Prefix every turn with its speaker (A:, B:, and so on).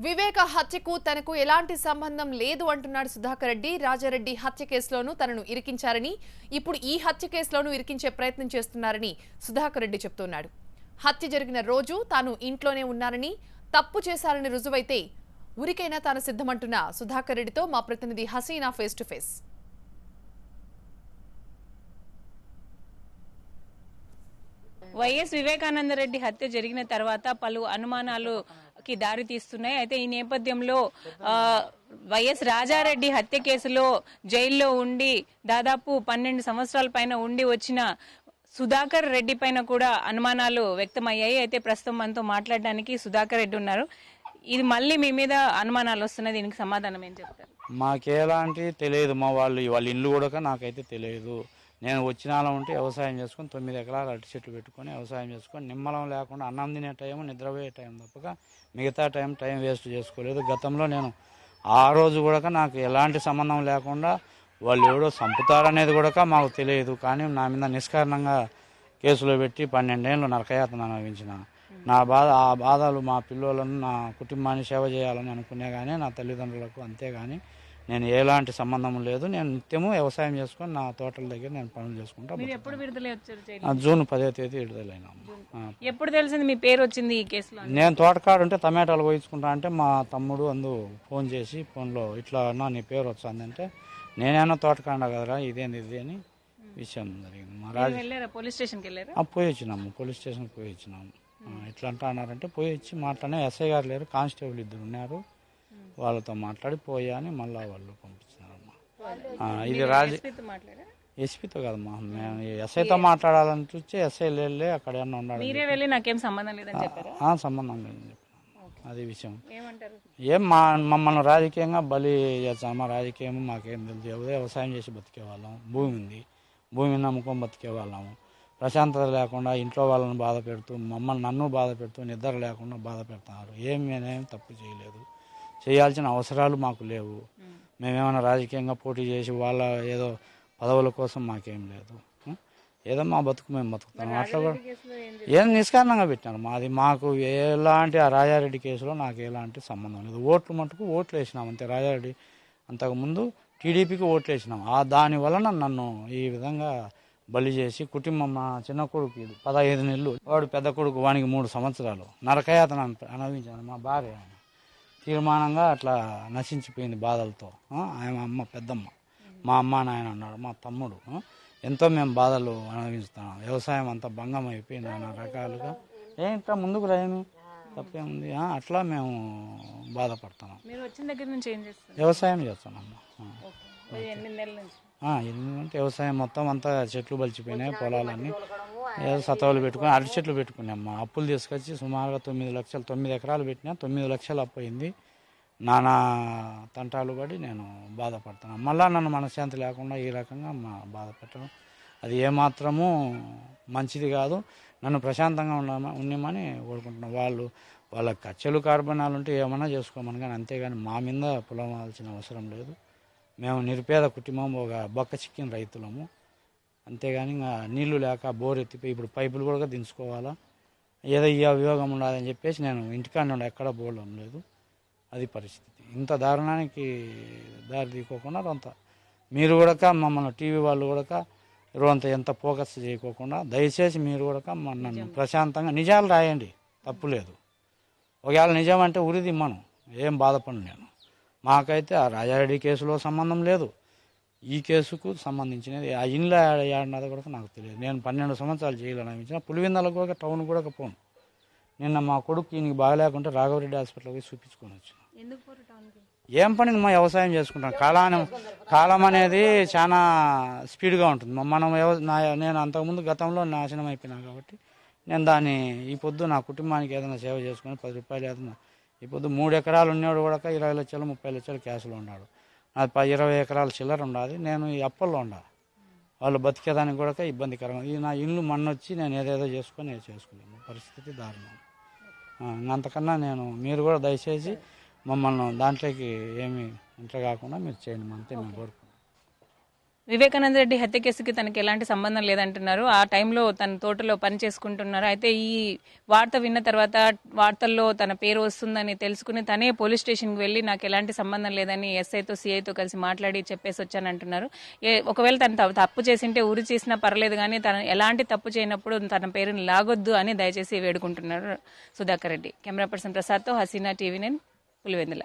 A: వివేక హత్యకు తనకు ఎలాంటి సంబంధం లేదు అంటున్నాడు సుధాకర్ రెడ్డి. రాజారెడ్డి హత్య కేసులోనూ తనను ఇరికించారని, ఇప్పుడు ఈ హత్య కేసులోనూ ఇరికించే ప్రయత్నం చేస్తున్నారని సుధాకర్ రెడ్డి చెప్తున్నాడు. హత్య జరిగిన రోజు తాను ఇంట్లోనే ఉన్నానని, తప్పు చేశారని రుజువైతే ఉరికైనా తాను సిద్ధమంటున్న సుధాకర్ రెడ్డితో మా ప్రతినిధి Hasina face to face.
B: YS Vivekananda Reddy హత్య జరిగిన తర్వాత పలు అనుమానాలుకి దారి తీస్తున్నాయి. అయితే ఈ నేపథ్యంలో వైఎస్ రాజారెడ్డి హత్య కేసులో జైల్లో ఉండి దాదాపు 12 సంవత్సరాల పైన ఉండి వచ్చిన సుధాకర్ రెడ్డి పైన కూడా అనుమానాలు వ్యక్తమయ్యాయి. అయితే ప్రస్తుతం మనతో మాట్లాడడానికి సుధాకర్ రెడ్డి ఉన్నారు. ఇది మళ్ళీ మీ మీద అనుమానాలు వస్తున్నాయి, దీనికి సమాధానం ఏం చెప్తారు?
C: మాకేలాంటి తెలియదు, వాళ్ళ ఇల్లు కూడా నాకైతే తెలియదు. నేను వచ్చిన ఉంటే వ్యవసాయం చేసుకొని 9 ఎకరాలు అరటి చెట్లు పెట్టుకొని వ్యవసాయం చేసుకొని నిమ్మలం లేకుండా అన్నం తినే టైం, నిద్రపోయే టైం తప్పక మిగతా టైం వేస్ట్ చేసుకోలేదు. గతంలో నేను ఆ రోజు కూడా నాకు ఎలాంటి సంబంధం లేకుండా వాళ్ళు ఎవడో చంపుతారనేది కూడా మాకు తెలియదు. కానీ నా మీద నిష్కారణంగా కేసులో పెట్టి 12 ఏళ్ళు నరకయాతన అనుభవించిన. ఆ బాధలు మా పిల్లలను, నా కుటుంబాన్ని సేవ చేయాలని అనుకునే కానీ నా తల్లిదండ్రులకు, అంతేగాని నేను ఎలాంటి సంబంధం లేదు. నేను నిత్యము వ్యవసాయం చేసుకొని నా తోటల దగ్గర నేను పనులు చేసుకుంటా.
B: ఎప్పుడు విడుదల వచ్చారు?
C: జూన్ 10వ తేదీ విడుదలైనాము.
B: ఎప్పుడు తెలిసింది మీ పేరు వచ్చింది ఈ కేసులో?
C: నేను తోటకాడు ఉంటే టమాటాలు పోయించుకుంటా అంటే మా తమ్ముడు ఫోన్ చేసి ఫోన్లో ఇట్లా అన్నా నీ పేరు వచ్చిందంటే నేనేమన్నా తోటకాండ కదరా ఇదేంది ఇది అని విషయం జరిగింది. మా రాజు
B: పోలీస్ స్టేషన్కి వెళ్ళారు.
C: పోయి వచ్చినాము, పోలీస్ స్టేషన్కి పోయి వచ్చినాము. ఇట్లా అన్నారంటే పోయి వచ్చి మాట్లాడినా ఎస్ఐ గారు లేరు, కానిస్టేబుల్ 2 ఉన్నారు. వాళ్ళతో మాట్లాడి పోయా అని మళ్ళీ వాళ్ళు పంపించినారమ్మా. ఇది రాజు ఎస్పీతో కదమ్మా, మేము ఎస్ఐతో మాట్లాడాలని చూస్తే ఎస్ఐ లేలే అక్కడ ఏమన్నా ఉన్నాడు.
B: నాకేం సంబంధం లేదని చెప్పారు.
C: సంబంధం లేదని చెప్పిన అది విషయం. ఏం మమ్మల్ని రాజకీయంగా బలి చేస్తామా? రాజకీయం మాకేం తెలియదు. వ్యవసాయం చేసి బతికేవాళ్ళం, భూమి ఉంది, భూమి నమ్ముకొని బతికేవాళ్ళము. ప్రశాంతత లేకుండా ఇంట్లో వాళ్ళని బాధ పెడుతూ నన్ను బాధ పెడుతూ నిద్ర లేకుండా బాధ పెడుతున్నారు. నేనేం తప్పు చేయలేదు, చేయాల్సిన అవసరాలు మాకు లేవు. మేమేమైనా రాజకీయంగా పోటీ చేసి వాళ్ళ ఏదో పదవుల కోసం మాకేం లేదు. ఏదో మా బతుకు మేము బతుకుతాం. అట్లా కూడా ఏం నిష్కారణంగా పెట్టినారు. మాకు ఎలాంటి ఆ రాజారెడ్డి కేసులో నాకు ఎలాంటి సంబంధం లేదు. ఓట్లు మటుకు ఓట్లు వేసినాం అంతే. రాజారెడ్డి అంతకుముందు టీడీపీకి ఓట్లు వేసినాం. దాని వలన నన్ను ఈ విధంగా బలి చేసి కుటుంబం, మా చిన్న కొడుకు 15 నెలలు, వాడు పెద్ద కొడుకు వానికి 3 సంవత్సరాలు నరకయాతన అనుభవించాను. మా భార్య తీర్మానంగా అట్లా నశించిపోయింది బాధలతో. ఆయన అమ్మ, పెద్దమ్మ, మా అమ్మ, నాయన అన్నాడు, మా తమ్ముడు, ఎంతో మేము బాధలు అనుభవిస్తున్నాం. వ్యవసాయం అంతా భంగం అయిపోయింది నానా రకాలుగా. ఇంకా ముందుకు రాయను తప్పేముంది. అట్లా మేము బాధపడుతున్నాం. వ్యవసాయం చేస్తున్నామ్మా. 8 వ్యవసాయం మొత్తం అంతా చెట్లు బలిచిపోయినాయి, పొలాలన్నీ ఏదో సతవులు పెట్టుకుని అరటి చెట్లు పెట్టుకున్నామ్మా. అప్పులు తీసుకొచ్చి సుమారుగా 9 లక్షలు, 9 ఎకరాలు పెట్టినా 9 లక్షలు అప్పు అయింది. నానా తంటాలు పడి నేను బాధపడుతున్నాను. మళ్ళా నన్ను మనశ్శాంతి లేకుండా ఈ రకంగా బాధ పెట్టడం అది ఏమాత్రము మంచిది కాదు. నన్ను ప్రశాంతంగా ఉండమని కోరుకుంటున్నాను. వాళ్ళ కచ్చలు కార్బనాలు ఉంటే ఏమన్నా చేసుకోమని, కానీ అంతేగాని మా మీద పొలవాల్సిన అవసరం లేదు. మేము నిరుపేద కుటుంబం, ఒక బొక్క చిక్కిన రైతులము. అంతేగాని ఇంకా నీళ్లు లేక బోర్ ఎత్తిపోయి ఇప్పుడు పైపులు కూడా దించుకోవాలా, ఏదో ఈ అభియోగం ఉండదని చెప్పేసి నేను ఇంటికాడ ఎక్కడ పోవడం లేదు. అది పరిస్థితి. ఇంత దారుణానికి దారి తీసుకోకుండా కొంత మీరు కూడా మమ్మల్ని టీవీ వాళ్ళు కూడా రోజంతా ఎంత ఫోకస్ చేయకోకుండా దయచేసి మీరు కూడా నన్ను ప్రశాంతంగా నిజాలు రాయండి, తప్పులేదు. ఒకవేళ నిజం అంటే ఉరిదిమ్మను, ఏం బాధపడను నేను. మాకైతే ఆ రాజారెడ్డి కేసులో సంబంధం లేదు, ఈ కేసుకు సంబంధించినది ఆ ఇంట్లో ఏడన్నది కూడా నాకు తెలియదు. నేను 12 సంవత్సరాలు జైలు అనుభవించిన. పులివెందులకు కూడా టౌన్ కూడా పోను. నిన్న మా కొడుకు ఈయనకి బాగాలేకుంటే రాఘవరెడ్డి హాస్పిటల్కి పోయి చూపించుకొని వచ్చాను. ఏం పని మా వ్యవసాయం చేసుకుంటాను. కాలం అనేది చాలా స్పీడ్గా ఉంటుంది. నేను అంతకుముందు గతంలో నాశనం అయిపోయినా కాబట్టి నేను దాన్ని ఈ పొద్దు నా కుటుంబానికి ఏదైనా సేవ చేసుకుని 10 రూపాయలు ఏదైనా, ఈ పొద్దు 3 ఎకరాలు ఉన్నాడు కూడా 20 లక్షలు 30 లక్షలు క్యాష్లో ఉన్నాడు. అది 20 ఎకరాల చిల్లర ఉండాలి. నేను ఈ అప్పల్లో ఉండాలి. వాళ్ళు బతికేదానికి కూడా ఇబ్బందికరంగా ఇది నా ఇల్లు మన్నొచ్చి నేను ఏదేదో చేసుకున్నాను. పరిస్థితి దారుణం. అంతకన్నా మీరు కూడా దయచేసి మమ్మల్ని దాంట్లోకి ఏమి ఇంట్లో కాకుండా మీరు చేయండి అంతే మేము కోరుకుంటాం.
B: వివేకానంద రెడ్డి హత్య కేసుకి తనకి ఎలాంటి సంబంధం లేదంటున్నారు. ఆ టైంలో తన తోటలో పని చేసుకుంటున్నారు. అయితే ఈ వార్త విన్న తర్వాత వార్తల్లో తన పేరు వస్తుందని తెలుసుకుని తనే పోలీస్ స్టేషన్కి వెళ్ళి నాకు ఎలాంటి సంబంధం లేదని ఎస్ఐతో సిఐతో కలిసి మాట్లాడి చెప్పేసి వచ్చానంటున్నారు. ఒకవేళ తను తప్పు చేసింటే ఉరి చేసినా పర్లేదు, కానీ తను ఎలాంటి తప్పు చేయనప్పుడు తన పేరుని లాగొద్దు అని దయచేసి వేడుకుంటున్నారు సుధాకర్ రెడ్డి. కెమెరా పర్సన్ ప్రసాద్తో హసీనా, TV9, పులివెందుల.